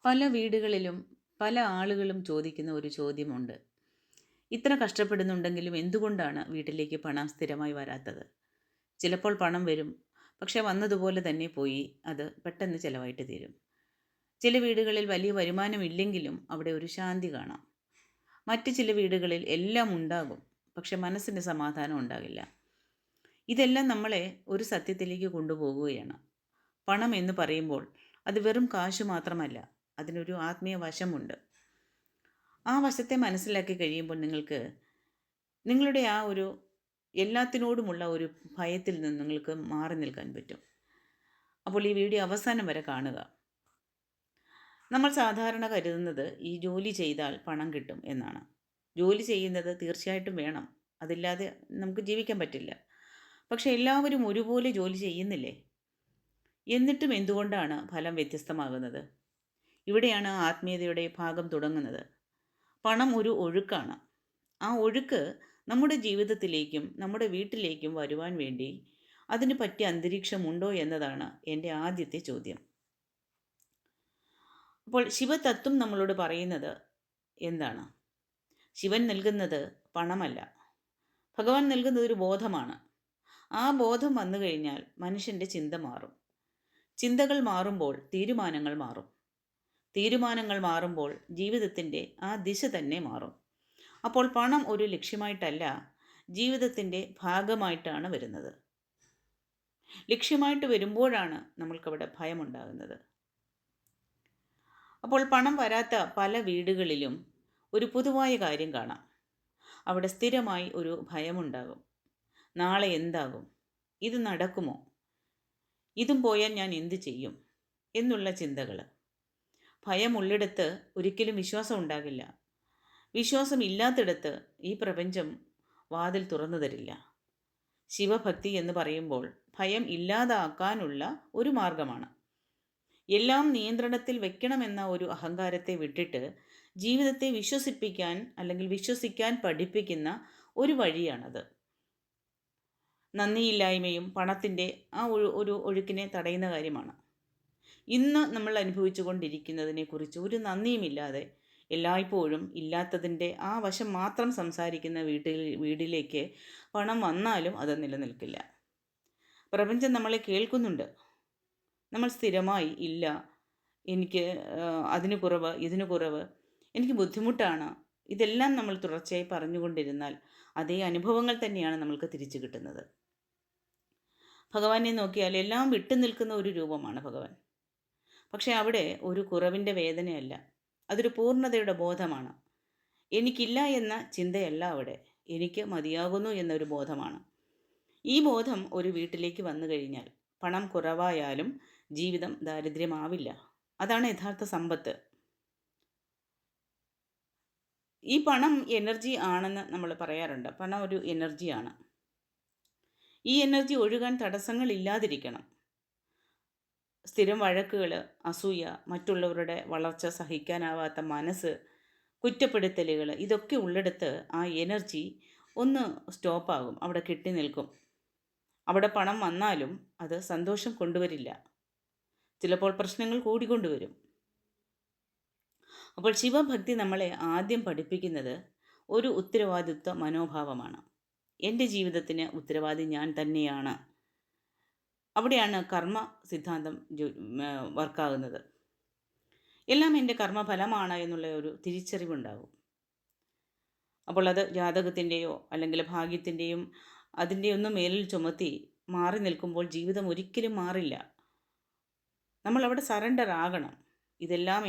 പല വീടുകളിലും പല ആളുകളും ചോദിക്കുന്ന ഒരു ചോദ്യമുണ്ട്. ഇത്ര കഷ്ടപ്പെടുന്നുണ്ടെങ്കിലും എന്തുകൊണ്ടാണ് വീട്ടിലേക്ക് പണം സ്ഥിരമായി വരാത്തത്? ചിലപ്പോൾ പണം വരും, പക്ഷെ വന്നതുപോലെ തന്നെ പോയി അത് പെട്ടെന്ന് ചിലവായിട്ട് തീരും. ചില വീടുകളിൽ വലിയ വരുമാനമില്ലെങ്കിലും അവിടെ ഒരു ശാന്തി കാണാം. മറ്റ് ചില വീടുകളിൽ എല്ലാം ഉണ്ടാകും, പക്ഷെ മനസ്സിന് സമാധാനം ഉണ്ടാകില്ല. ഇതെല്ലാം നമ്മളെ ഒരു സത്യത്തിലേക്ക് കൊണ്ടുപോകുകയാണ്. പണം എന്ന് പറയുമ്പോൾ അത് വെറും കാശ് മാത്രമല്ല, അതിനൊരു ആത്മീയ വശമുണ്ട്. ആ വശത്തെ മനസ്സിലാക്കി കഴിയുമ്പോൾ നിങ്ങൾക്ക് നിങ്ങളുടെ ആ ഒരു എല്ലാത്തിനോടുമുള്ള ഒരു ഭയത്തിൽ നിന്ന് നിങ്ങൾക്ക് മാറി നിൽക്കാൻ പറ്റും. അപ്പോൾ ഈ വീഡിയോ അവസാനം വരെ കാണുക. നമ്മൾ സാധാരണ കരുതുന്നത് ഈ ജോലി ചെയ്താൽ പണം കിട്ടും എന്നാണ്. ജോലി ചെയ്യുന്നത് തീർച്ചയായിട്ടും വേണം, അതില്ലാതെ നമുക്ക് ജീവിക്കാൻ പറ്റില്ല. പക്ഷെ എല്ലാവരും ഒരുപോലെ ജോലി ചെയ്യുന്നില്ലേ? എന്നിട്ടും എന്തുകൊണ്ടാണ് ഫലം വ്യത്യസ്തമാകുന്നത്? ഇവിടെയാണ് ആത്മീയതയുടെ ഭാഗം തുടങ്ങുന്നത്. പണം ഒരു ഒഴുക്കാണ്. ആ ഒഴുക്ക് നമ്മുടെ ജീവിതത്തിലേക്കും നമ്മുടെ വീട്ടിലേക്കും വരുവാൻ വേണ്ടി അതിന് പറ്റിയ അന്തരീക്ഷമുണ്ടോ എന്നതാണ് എൻ്റെ ആദ്യത്തെ ചോദ്യം. അപ്പോൾ ശിവതത്വം നമ്മളോട് പറയുന്നത് എന്താണ്? ശിവൻ നൽകുന്നത് പണമല്ല, ഭഗവാൻ നൽകുന്നത് ഒരു ബോധമാണ്. ആ ബോധം വന്നു കഴിഞ്ഞാൽ മനുഷ്യൻ്റെ ചിന്ത മാറും. ചിന്തകൾ മാറുമ്പോൾ തീരുമാനങ്ങൾ മാറും. തീരുമാനങ്ങൾ മാറുമ്പോൾ ജീവിതത്തിൻ്റെ ആ ദിശ തന്നെ മാറും. അപ്പോൾ പണം ഒരു ലക്ഷ്യമായിട്ടല്ല, ജീവിതത്തിൻ്റെ ഭാഗമായിട്ടാണ് വരുന്നത്. ലക്ഷ്യമായിട്ട് വരുമ്പോഴാണ് നമ്മൾക്കവിടെ ഭയമുണ്ടാകുന്നത്. അപ്പോൾ പണം വരാത്ത പല വീടുകളിലും ഒരു പൊതുവായ കാര്യം കാണാം. അവിടെ സ്ഥിരമായി ഒരു ഭയമുണ്ടാകും. നാളെ എന്താകും? ഇത് നടക്കുമോ? ഇതും പോയാൽ ഞാൻ എന്തു ചെയ്യും എന്നുള്ള ചിന്തകൾ. ഭയമുള്ളിടത്ത് ഒരിക്കലും വിശ്വാസം ഉണ്ടാകില്ല. വിശ്വാസം ഇല്ലാത്തിടത്ത് ഈ പ്രപഞ്ചം വാതിൽ തുറന്നു തരില്ല. ശിവഭക്തി എന്ന് പറയുമ്പോൾ ഭയം ഇല്ലാതാക്കാനുള്ള ഒരു മാർഗമാണ്. എല്ലാം നിയന്ത്രണത്തിൽ വെക്കണമെന്ന ഒരു അഹങ്കാരത്തെ വിട്ടിട്ട് ജീവിതത്തെ വിശ്വസിപ്പിക്കാൻ അല്ലെങ്കിൽ വിശ്വസിക്കാൻ പഠിപ്പിക്കുന്ന ഒരു വഴിയാണത്. നന്ദിയില്ലായ്മയും പണത്തിൻ്റെ ആ ഒരു ഒഴുക്കിനെ തടയുന്ന കാര്യമാണ്. ഇന്ന് നമ്മൾ അനുഭവിച്ചു കൊണ്ടിരിക്കുന്നതിനെക്കുറിച്ച് ഒരു നന്ദിയുമില്ലാതെ എല്ലായ്പ്പോഴും ഇല്ലാത്തതിൻ്റെ ആ വശം മാത്രം സംസാരിക്കുന്ന വീടിലേക്ക് പണം വന്നാലും അത് നിലനിൽക്കില്ല. പ്രപഞ്ചം നമ്മളെ കേൾക്കുന്നുണ്ട്. നമ്മൾ സ്ഥിരമായി ഇല്ല, എനിക്ക് അതിന് കുറവ്, ഇതിന് കുറവ്, എനിക്ക് ബുദ്ധിമുട്ടാണ്, ഇതെല്ലാം നമ്മൾ തുടർച്ചയായി പറഞ്ഞുകൊണ്ടിരുന്നാൽ അതേ അനുഭവങ്ങൾ തന്നെയാണ് നമ്മൾക്ക് തിരിച്ചു കിട്ടുന്നത്. ഭഗവാനെ നോക്കിയാൽ എല്ലാം വിട്ടു നിൽക്കുന്ന ഒരു രൂപമാണ് ഭഗവാൻ. പക്ഷേ അവിടെ ഒരു കുറവിൻ്റെ വേദനയല്ല, അതൊരു പൂർണ്ണതയുടെ ബോധമാണ്. എനിക്കില്ല എന്ന ചിന്തയല്ല അവിടെ, എനിക്ക് മതിയാകുന്നു എന്നൊരു ബോധമാണ്. ഈ ബോധം ഒരു വീട്ടിലേക്ക് വന്നു കഴിഞ്ഞാൽ പണം കുറവായാലും ജീവിതം ദാരിദ്ര്യമാവില്ല. അതാണ് യഥാർത്ഥ സമ്പത്ത്. ഈ പണം എനർജി ആണെന്ന് നമ്മൾ പറയാറുണ്ട്. പണം ഒരു എനർജിയാണ്. ഈ എനർജി ഒഴുകാൻ തടസ്സങ്ങളില്ലാതിരിക്കണം. സ്ഥിരം വഴക്കുകൾ, അസൂയ, മറ്റുള്ളവരുടെ വളർച്ച സഹിക്കാനാവാത്ത മനസ്സ്, കുറ്റപ്പെടുത്തലുകൾ, ഇതൊക്കെ ഉള്ളിടത്ത് ആ എനർജി ഒന്ന് സ്റ്റോപ്പാകും, അവിടെ കെട്ടി നിൽക്കും. അവിടെ പണം വന്നാലും അത് സന്തോഷം കൊണ്ടുവരില്ല. ചിലപ്പോൾ പ്രശ്നങ്ങൾ കൂടിക്കൊണ്ടുവരും. അപ്പോൾ ശിവഭക്തി നമ്മളെ ആദ്യം പഠിപ്പിക്കുന്നത് ഒരു ഉത്തരവാദിത്വ മനോഭാവമാണ്. എൻ്റെ ജീവിതത്തിന് ഉത്തരവാദി ഞാൻ തന്നെയാണ്. അവിടെയാണ് കർമ്മ സിദ്ധാന്തം വർക്കാകുന്നത്. എല്ലാം എൻ്റെ കർമ്മഫലമാണ് എന്നുള്ള ഒരു തിരിച്ചറിവുണ്ടാകും. അപ്പോൾ അത് ജാതകത്തിൻ്റെയോ അല്ലെങ്കിൽ ഭാഗ്യത്തിൻ്റെയും അതിൻ്റെയൊന്നും മേലിൽ ചുമത്തി മാറി നിൽക്കുമ്പോൾ ജീവിതം ഒരിക്കലും മാറില്ല. നമ്മളവിടെ സറണ്ടർ ആകണം. ഇതെല്ലാം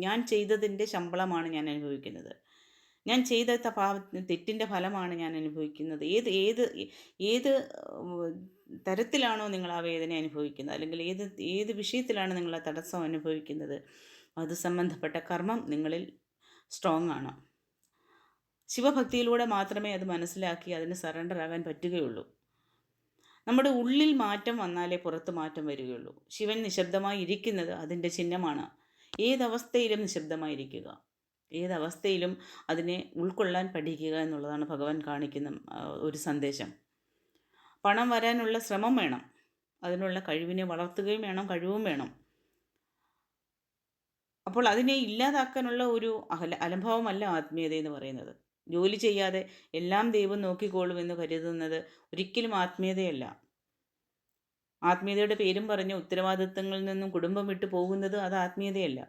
ഞാൻ ചെയ്തതിൻ്റെ ശമ്പളമാണ് ഞാൻ അനുഭവിക്കുന്നത്. ഞാൻ ചെയ്ത തെറ്റിൻ്റെ ഫലമാണ് ഞാൻ അനുഭവിക്കുന്നത്. ഏത് തരത്തിലാണോ നിങ്ങൾ ആ വേദന അനുഭവിക്കുന്നത്, അല്ലെങ്കിൽ ഏത് വിഷയത്തിലാണ് നിങ്ങൾ ആ തടസ്സം അനുഭവിക്കുന്നത്, അത് സംബന്ധപ്പെട്ട കർമ്മം നിങ്ങളിൽ സ്ട്രോങ് ആണ്. ശിവഭക്തിയിലൂടെ മാത്രമേ അത് മനസ്സിലാക്കി അതിന് സറണ്ടർ ആകാൻ പറ്റുകയുള്ളൂ. നമ്മുടെ ഉള്ളിൽ മാറ്റം വന്നാലേ പുറത്ത് മാറ്റം വരികയുള്ളൂ. ശിവൻ നിശബ്ദമായി ഇരിക്കുന്നത് അതിൻ്റെ ചിഹ്നമാണ്. ഏതവസ്ഥയിലും നിശബ്ദമായിരിക്കുക, ഏതവസ്ഥയിലും അതിനെ ഉൾക്കൊള്ളാൻ പഠിക്കുക എന്നുള്ളതാണ് ഭഗവാൻ കാണിക്കുന്ന ഒരു സന്ദേശം. പണം വരാനുള്ള ശ്രമം വേണം, അതിനുള്ള കഴിവിനെ വളർത്തുകയും വേണം, കഴിവും വേണം. അപ്പോൾ അതിനെ ഇല്ലാതാക്കാനുള്ള ഒരു അലംഭാവമല്ല ആത്മീയത എന്ന് പറയുന്നത്. ജോലി ചെയ്യാതെ എല്ലാം ദൈവം നോക്കിക്കോളുമെന്ന് കരുതുന്നത് ഒരിക്കലും ആത്മീയതയല്ല. ആത്മീയതയുടെ പേരും പറഞ്ഞ് ഉത്തരവാദിത്തങ്ങളിൽ നിന്നും കുടുംബം വിട്ടു പോകുന്നത് അത് ആത്മീയതയല്ല.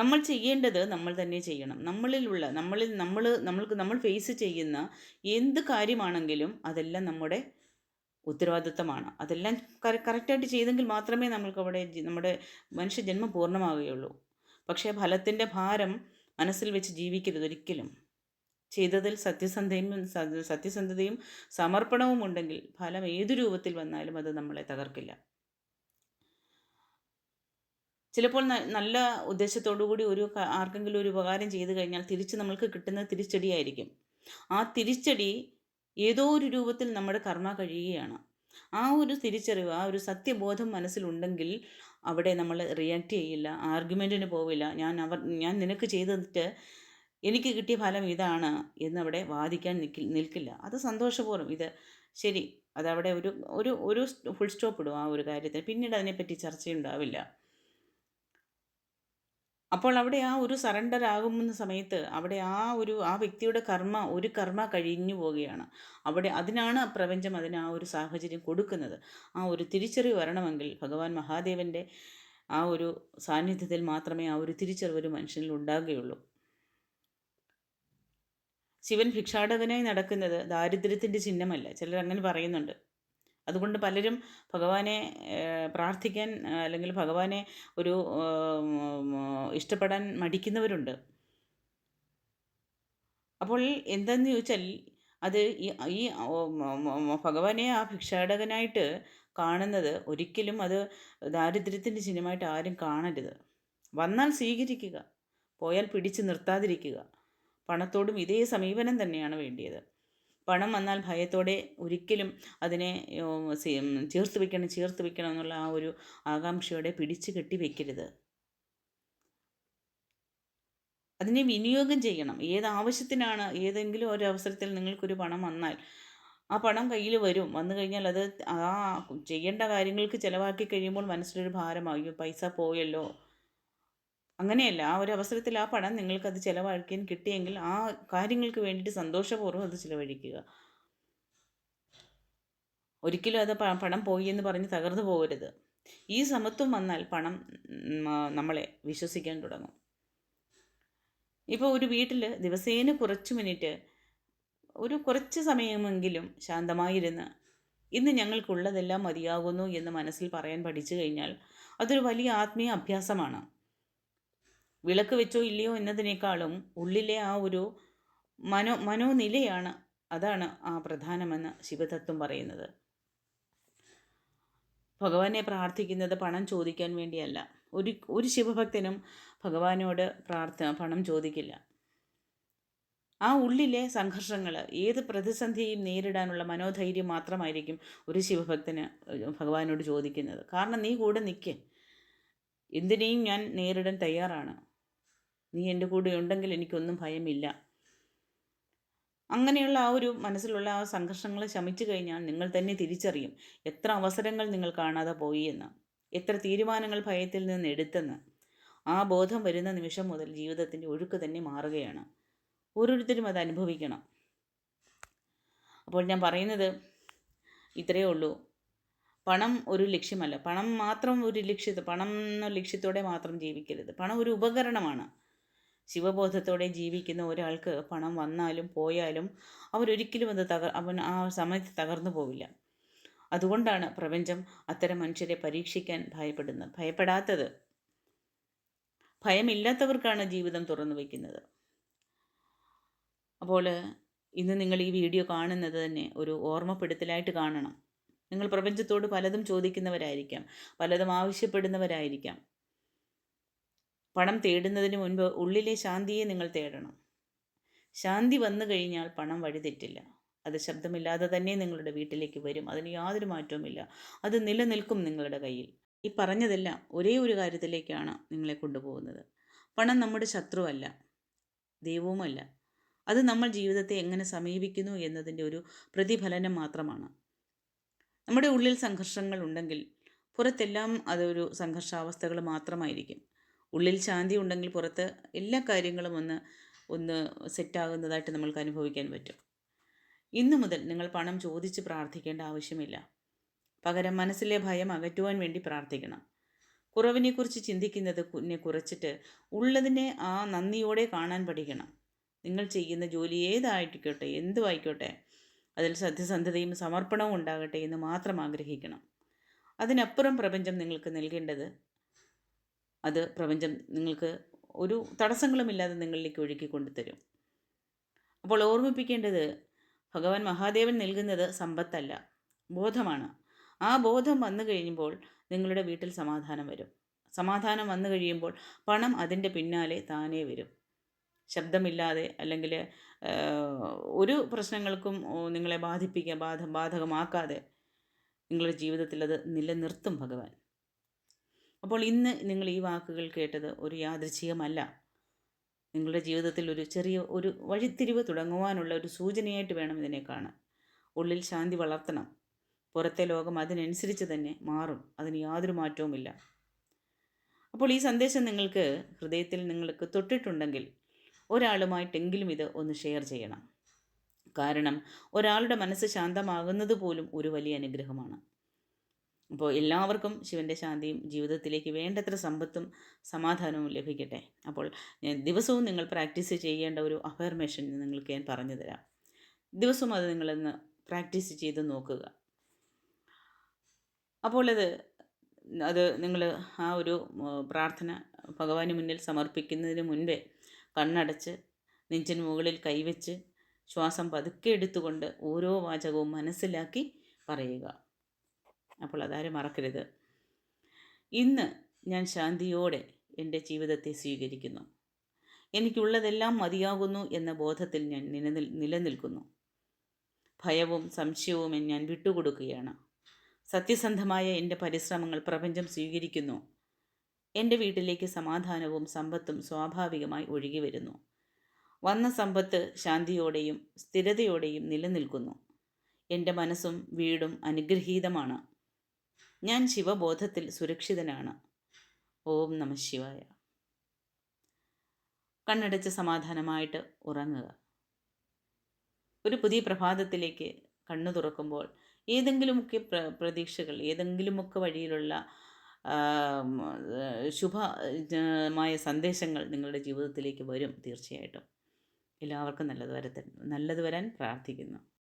നമ്മൾ ചെയ്യേണ്ടത് നമ്മൾ തന്നെ ചെയ്യണം. നമ്മൾ ഫേസ് ചെയ്യുന്ന എന്ത് കാര്യമാണെങ്കിലും അതെല്ലാം നമ്മുടെ ഉത്തരവാദിത്തമാണ്. അതെല്ലാം കറക്റ്റായിട്ട് ചെയ്തെങ്കിൽ മാത്രമേ നമ്മൾക്കവിടെ നമ്മുടെ മനുഷ്യജന്മം പൂർണ്ണമാവുകയുള്ളൂ. പക്ഷേ ഫലത്തിൻ്റെ ഭാരം മനസ്സിൽ വെച്ച് ജീവിക്കരുത് ഒരിക്കലും. ചെയ്തതിൽ സത്യസന്ധതയും സമർപ്പണവും ഉണ്ടെങ്കിൽ ഫലം ഏതു രൂപത്തിൽ വന്നാലും അത് നമ്മളെ തകർക്കില്ല. ചിലപ്പോൾ നല്ല ഉദ്ദേശത്തോടു കൂടി ആർക്കെങ്കിലും ഒരു ഉപകാരം ചെയ്തു കഴിഞ്ഞാൽ തിരിച്ച് നമ്മൾക്ക് കിട്ടുന്നത് തിരിച്ചടിയായിരിക്കും. ആ തിരിച്ചടി ഏതോ ഒരു രൂപത്തിൽ നമ്മുടെ കർമ്മ കഴിയുകയാണ്. ആ ഒരു തിരിച്ചറിവ്, ആ ഒരു സത്യബോധം മനസ്സിലുണ്ടെങ്കിൽ അവിടെ നമ്മൾ റിയാക്ട് ചെയ്യില്ല, ആർഗ്യുമെൻറ്റിന് പോവില്ല. ഞാൻ നിനക്ക് ചെയ്തിട്ട് എനിക്ക് കിട്ടിയ ഫലം ഇതാണ് എന്നവിടെ വാദിക്കാൻ നിൽക്കില്ല. അത് സന്തോഷപൂർവ്വം ഇത് ശരി, അതവിടെ ഒരു ഒരു ഒരു ഫുൾ സ്റ്റോപ്പ് ഇടും ആ ഒരു കാര്യത്തിന്. പിന്നീട് അതിനെപ്പറ്റി ചർച്ചയുണ്ടാവില്ല. അപ്പോൾ അവിടെ ആ ഒരു സറണ്ടർ ആകുന്ന സമയത്ത് അവിടെ ആ വ്യക്തിയുടെ കർമ്മ കഴിഞ്ഞു പോവുകയാണ്. അതിനാണ് പ്രപഞ്ചം അതിന് ആ ഒരു സാഹചര്യം കൊടുക്കുന്നത്. ആ ഒരു തിരിച്ചറിവ് വരണമെങ്കിൽ ഭഗവാൻ മഹാദേവൻ്റെ ആ ഒരു സാന്നിധ്യത്തിൽ മാത്രമേ ആ ഒരു തിരിച്ചറിവ് ഒരു മനുഷ്യനിൽ ഉണ്ടാകുകയുള്ളൂ. ശിവൻ ഭിക്ഷാടകനായി നടക്കുന്നത് ദാരിദ്ര്യത്തിൻ്റെ ചിഹ്നമല്ല. ചിലർ അങ്ങനെ പറയുന്നുണ്ട്. അതുകൊണ്ട് പലരും ഭഗവാനെ പ്രാർത്ഥിക്കാൻ അല്ലെങ്കിൽ ഭഗവാനെ ഒരു ഇഷ്ടപ്പെടാൻ മടിക്കുന്നവരുണ്ട്. അപ്പോൾ എന്തെന്ന് ചോദിച്ചാൽ അത് ഈ ഭഗവാനെ ആ ഭിക്ഷാടകനായിട്ട് കാണുന്നത് ഒരിക്കലും അത് ദാരിദ്ര്യത്തിൻ്റെ ചിഹ്നമായിട്ട് ആരും കാണരുത്. വന്നാൽ സ്വീകരിക്കുക, പോയാൽ പിടിച്ച് നിർത്താതിരിക്കുക. പണത്തോടും ഇതേ സമീപനം തന്നെയാണ് വേണ്ടിയത്. പണം വന്നാൽ ഭയത്തോടെ ഒരിക്കലും അതിനെ ചേർത്ത് വെക്കണം എന്നുള്ള ആ ഒരു ആകാംക്ഷയോടെ പിടിച്ചു കെട്ടി വെക്കരുത്. അതിനെ വിനിയോഗം ചെയ്യണം. ഏതാവശ്യത്തിനാണ് ഏതെങ്കിലും ഒരു അവസരത്തിൽ നിങ്ങൾക്കൊരു പണം വന്നാൽ ആ പണം കയ്യിൽ വന്നു കഴിഞ്ഞാൽ അത് ആ ചെയ്യേണ്ട കാര്യങ്ങൾക്ക് ചിലവാക്കി കഴിയുമ്പോൾ മനസ്സിലൊരു ഭാരമാകും. പൈസ പോയല്ലോ. അങ്ങനെയല്ല. ആ ഒരു അവസരത്തിൽ ആ പണം നിങ്ങൾക്കത് ചിലവഴിക്കാൻ കിട്ടിയെങ്കിൽ ആ കാര്യങ്ങൾക്ക് വേണ്ടിയിട്ട് സന്തോഷപൂർവ്വം അത് ചിലവഴിക്കുക. ഒരിക്കലും അത് പണം പോയി എന്ന് പറഞ്ഞ് തകർന്നു പോകരുത്. ഈ സമത്വം വന്നാൽ പണം നമ്മളെ വിശ്വസിക്കാൻ തുടങ്ങും. ഇപ്പോൾ ഒരു വീട്ടിൽ ദിവസേന കുറച്ച് സമയമെങ്കിലും ശാന്തമായിരുന്ന് ഇന്ന് ഞങ്ങൾക്കുള്ളതെല്ലാം മതിയാകുന്നു എന്ന് മനസ്സിൽ പറയാൻ പഠിച്ചു കഴിഞ്ഞാൽ അതൊരു വലിയ ആത്മീയ അഭ്യാസമാണ്. വിളക്ക് വെച്ചോ ഇല്ലയോ എന്നതിനേക്കാളും ഉള്ളിലെ ആ ഒരു മനോനിലയാണ്, അതാണ് ആ പ്രധാനമെന്ന് ശിവതത്വം പറയുന്നത്. ഭഗവാനെ പ്രാർത്ഥിക്കുന്നത് പണം ചോദിക്കാൻ വേണ്ടിയല്ല. ഒരു ശിവഭക്തനും ഭഗവാനോട് പണം ചോദിക്കില്ല. ആ ഉള്ളിലെ സംഘർഷങ്ങൾ, ഏത് പ്രതിസന്ധിയും നേരിടാനുള്ള മനോധൈര്യം മാത്രമായിരിക്കും ഒരു ശിവഭക്തന് ഭഗവാനോട് ചോദിക്കുന്നത്. കാരണം നീ കൂടെ നിൽക്ക്, എന്തിനേയും ഞാൻ നേരിടാൻ തയ്യാറാണ്, നീ എൻ്റെ കൂടെ ഉണ്ടെങ്കിൽ എനിക്കൊന്നും ഭയമില്ല. അങ്ങനെയുള്ള ആ ഒരു മനസ്സിലുള്ള ആ സംഘർഷങ്ങൾ ശമിച്ചു കഴിഞ്ഞാൽ നിങ്ങൾ തന്നെ തിരിച്ചറിയും എത്ര അവസരങ്ങൾ നിങ്ങൾ കാണാതെ പോയി എന്ന്, എത്ര തീരുമാനങ്ങൾ ഭയത്തിൽ നിന്ന് എടുത്തെന്ന്. ആ ബോധം വരുന്ന നിമിഷം മുതൽ ജീവിതത്തിൻ്റെ ഒഴുക്ക് തന്നെ മാറുകയാണ്. ഓരോരുത്തരും അത് അനുഭവിക്കണം. അപ്പോൾ ഞാൻ പറയുന്നത് ഇത്രയേ ഉള്ളൂ. പണം ഒരു ലക്ഷ്യമല്ല. പണം എന്ന ലക്ഷ്യത്തോടെ മാത്രം ജീവിക്കരുത്. പണം ഒരു ഉപകരണമാണ്. ശിവബോധത്തോടെ ജീവിക്കുന്ന ഒരാൾക്ക് പണം വന്നാലും പോയാലും അവരൊരിക്കലും അവൻ ആ സമയത്ത് തകർന്നു പോവില്ല. അതുകൊണ്ടാണ് പ്രപഞ്ചം അത്തരം മനുഷ്യരെ പരീക്ഷിക്കാൻ ഭയപ്പെടാത്തത്. ഭയമില്ലാത്തവർക്കാണ് ജീവിതം തുറന്നു വയ്ക്കുന്നത്. അപ്പോൾ ഇന്ന് നിങ്ങൾ ഈ വീഡിയോ കാണുന്നത് തന്നെ ഒരു ഓർമ്മപ്പെടുത്തലായിട്ട് കാണണം. നിങ്ങൾ പ്രപഞ്ചത്തോട് പലതും ചോദിക്കുന്നവരായിരിക്കാം, പലതും ആവശ്യപ്പെടുന്നവരായിരിക്കാം. പണം തേടുന്നതിന് മുൻപ് ഉള്ളിലെ ശാന്തിയെ നിങ്ങൾ തേടണം. ശാന്തി വന്നു കഴിഞ്ഞാൽ പണം വഴിതെറ്റില്ല. അത് ശബ്ദമില്ലാതെ തന്നെ നിങ്ങളുടെ വീട്ടിലേക്ക് വരും. അതിന് യാതൊരു മാറ്റവുമില്ല. അത് നിലനിൽക്കും നിങ്ങളുടെ കയ്യിൽ. ഈ പറഞ്ഞതെല്ലാം ഒരേ ഒരു കാര്യത്തിലേക്കാണ് നിങ്ങളെ കൊണ്ടുപോകുന്നത്. പണം നമ്മുടെ ശത്രുവല്ല, ദൈവവുമല്ല. അത് നമ്മൾ ജീവിതത്തെ എങ്ങനെ സമീപിക്കുന്നു എന്നതിൻ്റെ ഒരു പ്രതിഫലനം മാത്രമാണ്. നമ്മുടെ ഉള്ളിൽ സംഘർഷങ്ങൾ ഉണ്ടെങ്കിൽ പുറത്തെല്ലാം അതൊരു സംഘർഷാവസ്ഥകൾ മാത്രമായിരിക്കും. ഉള്ളിൽ ശാന്തി ഉണ്ടെങ്കിൽ പുറത്ത് എല്ലാ കാര്യങ്ങളും ഒന്ന് ഒന്ന് സെറ്റാകുന്നതായിട്ട് നമ്മൾക്ക് അനുഭവിക്കാൻ പറ്റും. ഇന്നു മുതൽ നിങ്ങൾ പണം ചോദിച്ച് പ്രാർത്ഥിക്കേണ്ട ആവശ്യമില്ല. പകരം മനസ്സിലെ ഭയം അകറ്റുവാൻ വേണ്ടി പ്രാർത്ഥിക്കണം. കുറവിനെക്കുറിച്ച് ചിന്തിക്കുന്നത് കുറച്ചിട്ട് ഉള്ളതിനെ ആ നന്ദിയോടെ കാണാൻ പഠിക്കണം. നിങ്ങൾ ചെയ്യുന്ന ജോലി ഏതായിട്ടിക്കോട്ടെ, എന്തുമായിക്കോട്ടെ, അതിൽ സത്യസന്ധതയും സമർപ്പണവും ഉണ്ടാകട്ടെ എന്ന് മാത്രം ആഗ്രഹിക്കണം. അതിനപ്പുറം പ്രപഞ്ചം നിങ്ങൾക്ക് നൽകേണ്ടത് അത് പ്രപഞ്ചം നിങ്ങൾക്ക് ഒരു തടസ്സങ്ങളുമില്ലാതെ നിങ്ങളിലേക്ക് ഒഴുക്കി കൊണ്ടുതരും. അപ്പോൾ ഓർമ്മിപ്പിക്കേണ്ടത്, ഭഗവാൻ മഹാദേവൻ നൽകുന്നത് സമ്പത്തല്ല, ബോധമാണ്. ആ ബോധം വന്നു കഴിയുമ്പോൾ നിങ്ങളുടെ വീട്ടിൽ സമാധാനം വരും. സമാധാനം വന്നു കഴിയുമ്പോൾ പണം അതിൻ്റെ പിന്നാലെ താനേ വരും. ശബ്ദമില്ലാതെ അല്ലെങ്കിൽ ഒരു പ്രശ്നങ്ങൾക്കും നിങ്ങളെ ബാധകമാക്കാതെ നിങ്ങളുടെ ജീവിതത്തിൽ അത് നിലനിർത്തും ഭഗവാൻ. അപ്പോൾ ഇന്ന് നിങ്ങൾ ഈ വാക്കുകൾ കേട്ടത് ഒരു യാദൃച്ഛികമല്ല. നിങ്ങളുടെ ജീവിതത്തിൽ ഒരു ചെറിയ ഒരു വഴിത്തിരിവ് തുടങ്ങുവാനുള്ള ഒരു സൂചനയായിട്ട് വേണം ഇതിനെ കാണാൻ. ഉള്ളിൽ ശാന്തി വളർത്തണം. പുറത്തെ ലോകം അതിനനുസരിച്ച് തന്നെ മാറും. അതിന് യാതൊരു മാറ്റവുമില്ല. അപ്പോൾ ഈ സന്ദേശം നിങ്ങൾക്ക് ഹൃദയത്തിൽ നിങ്ങൾക്ക് തൊട്ടിട്ടുണ്ടെങ്കിൽ ഒരാളുമായിട്ടെങ്കിലും ഇത് ഒന്ന് ഷെയർ ചെയ്യണം. കാരണം ഒരാളുടെ മനസ്സ് ശാന്തമാകുന്നത് പോലും ഒരു വലിയ അനുഗ്രഹമാണ്. അപ്പോൾ എല്ലാവർക്കും ശിവൻ്റെ ശാന്തിയും ജീവിതത്തിലേക്ക് വേണ്ടത്ര സമ്പത്തും സമാധാനവും ലഭിക്കട്ടെ. അപ്പോൾ ദിവസവും നിങ്ങൾ പ്രാക്ടീസ് ചെയ്യേണ്ട ഒരു അഫർമേഷൻ നിങ്ങൾക്ക് ഞാൻ പറഞ്ഞു തരാം. ദിവസവും അത് നിങ്ങളൊന്ന് പ്രാക്ടീസ് ചെയ്ത് നോക്കുക. അപ്പോൾ അത് നിങ്ങൾ ആ ഒരു പ്രാർത്ഥന ഭഗവാന് മുന്നിൽ സമർപ്പിക്കുന്നതിന് മുൻപേ കണ്ണടച്ച് നെഞ്ചിന് മുകളിൽ കൈവച്ച് ശ്വാസം പതുക്കെ എടുത്തുകൊണ്ട് ഓരോ വാചകവും മനസ്സിലാക്കി പറയുക. അപ്പോൾ അതാരും മറക്കരുത്. ഇന്ന് ഞാൻ ശാന്തിയോടെ എൻ്റെ ജീവിതത്തെ സ്വീകരിക്കുന്നു. എനിക്കുള്ളതെല്ലാം മതിയാകുന്നു എന്ന ബോധത്തിൽ ഞാൻ നിലനിൽക്കുന്നു. ഭയവും സംശയവും ഞാൻ വിട്ടുകൊടുക്കുകയാണ്. സത്യസന്ധമായ എൻ്റെ പരിശ്രമങ്ങൾ പ്രപഞ്ചം സ്വീകരിക്കുന്നു. എൻ്റെ വീട്ടിലേക്ക് സമാധാനവും സമ്പത്തും സ്വാഭാവികമായി ഒഴുകി വരുന്നു. വന്ന സമ്പത്ത് ശാന്തിയോടെയും സ്ഥിരതയോടെയും നിലനിൽക്കുന്നു. എൻ്റെ മനസ്സും വീടും അനുഗ്രഹീതമാണ്. ഞാൻ ശിവബോധത്തിൽ സുരക്ഷിതനാണ്. ഓം നമഃ ശിവായ. കണ്ണടച്ച് സമാധാനമായിട്ട് ഉറങ്ങുക. ഒരു പുതിയ പ്രഭാതത്തിലേക്ക് കണ്ണു തുറക്കുമ്പോൾ ഏതെങ്കിലുമൊക്കെ പ്രതീക്ഷകൾ, ഏതെങ്കിലുമൊക്കെ വഴിയിലുള്ള ശുഭമായ സന്ദേശങ്ങൾ നിങ്ങളുടെ ജീവിതത്തിലേക്ക് വരും. തീർച്ചയായിട്ടും എല്ലാവർക്കും നല്ലത് വരാൻ പ്രാർത്ഥിക്കുന്നു.